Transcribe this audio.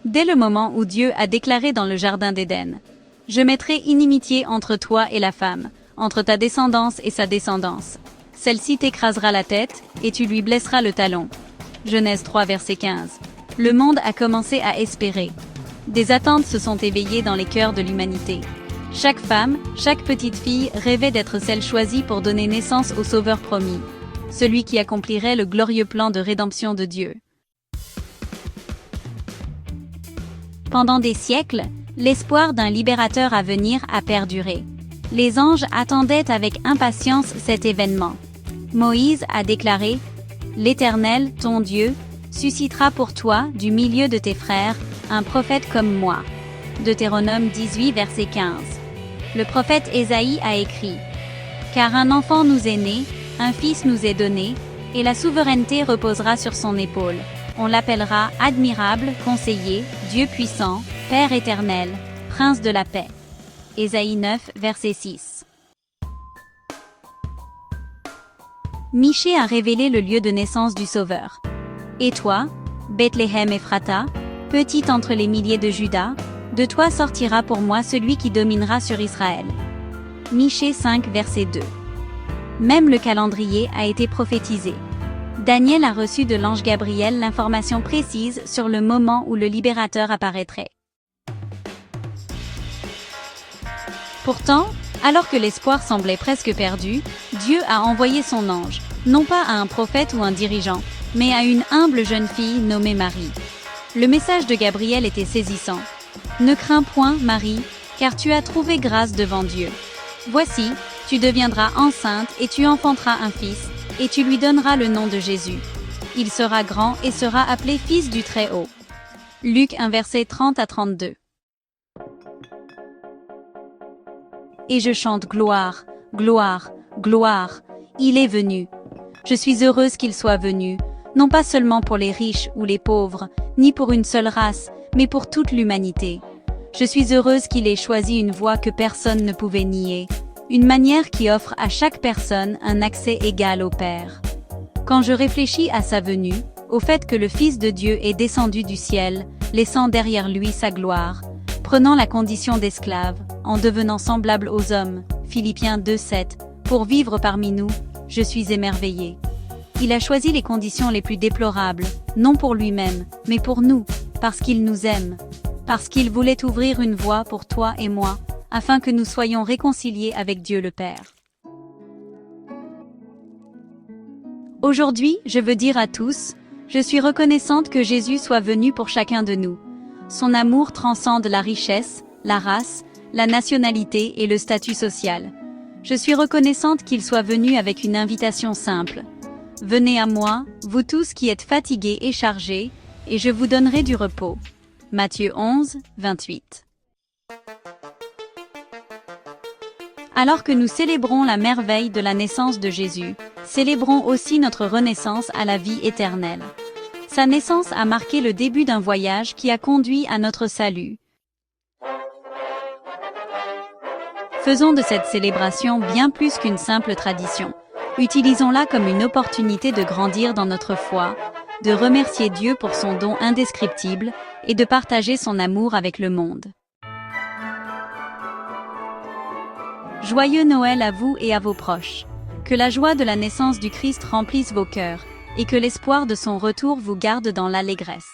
Dès le moment où Dieu a déclaré dans le jardin d'Éden, « Je mettrai inimitié entre toi et la femme, entre ta descendance et sa descendance. Celle-ci t'écrasera la tête, et tu lui blesseras le talon. » Genèse 3 verset 15. Le monde a commencé à espérer. Des attentes se sont éveillées dans les cœurs de l'humanité. Chaque femme, chaque petite fille rêvait d'être celle choisie pour donner naissance au Sauveur promis, celui qui accomplirait le glorieux plan de rédemption de Dieu. Pendant des siècles, l'espoir d'un libérateur à venir a perduré. Les anges attendaient avec impatience cet événement. Moïse a déclaré « L'Éternel, ton Dieu, suscitera pour toi, du milieu de tes frères, un prophète comme moi. » Deutéronome 18 verset 15. Le prophète Ésaïe a écrit « Car un enfant nous est né, un fils nous est donné, et la souveraineté reposera sur son épaule. On l'appellera admirable, conseiller, Dieu puissant, Père éternel, Prince de la paix. » Ésaïe 9, verset 6. Michée a révélé le lieu de naissance du Sauveur. Et toi, Bethléem Ephrata, petite entre les milliers de Juda, de toi sortira pour moi celui qui dominera sur Israël. Michée 5, verset 2. Même le calendrier a été prophétisé. Daniel a reçu de l'ange Gabriel l'information précise sur le moment où le libérateur apparaîtrait. Pourtant, alors que l'espoir semblait presque perdu, Dieu a envoyé son ange, non pas à un prophète ou un dirigeant, mais à une humble jeune fille nommée Marie. Le message de Gabriel était saisissant. « Ne crains point, Marie, car tu as trouvé grâce devant Dieu. Voici, tu deviendras enceinte et tu enfanteras un fils, et tu lui donneras le nom de Jésus. Il sera grand et sera appelé Fils du Très-Haut. » Luc 1 verset 30 à 32. Et je chante gloire, gloire, gloire, il est venu. Je suis heureuse qu'il soit venu, non pas seulement pour les riches ou les pauvres, ni pour une seule race, mais pour toute l'humanité. Je suis heureuse qu'il ait choisi une voie que personne ne pouvait nier, une manière qui offre à chaque personne un accès égal au Père. Quand je réfléchis à sa venue, au fait que le Fils de Dieu est descendu du ciel, laissant derrière lui sa gloire, prenant la condition d'esclave, en devenant semblable aux hommes, Philippiens 2:7, pour vivre parmi nous, je suis émerveillée. Il a choisi les conditions les plus déplorables, non pour lui-même, mais pour nous, parce qu'il nous aime, parce qu'il voulait ouvrir une voie pour toi et moi, afin que nous soyons réconciliés avec Dieu le Père. Aujourd'hui, je veux dire à tous, je suis reconnaissante que Jésus soit venu pour chacun de nous. Son amour transcende la richesse, la race, la nationalité et le statut social. Je suis reconnaissante qu'il soit venu avec une invitation simple. Venez à moi, vous tous qui êtes fatigués et chargés, et je vous donnerai du repos. Matthieu 11, 28. Alors que nous célébrons la merveille de la naissance de Jésus, célébrons aussi notre renaissance à la vie éternelle. Sa naissance a marqué le début d'un voyage qui a conduit à notre salut. Faisons de cette célébration bien plus qu'une simple tradition. Utilisons-la comme une opportunité de grandir dans notre foi, de remercier Dieu pour son don indescriptible et de partager son amour avec le monde. Joyeux Noël à vous et à vos proches. Que la joie de la naissance du Christ remplisse vos cœurs, et que l'espoir de son retour vous garde dans l'allégresse.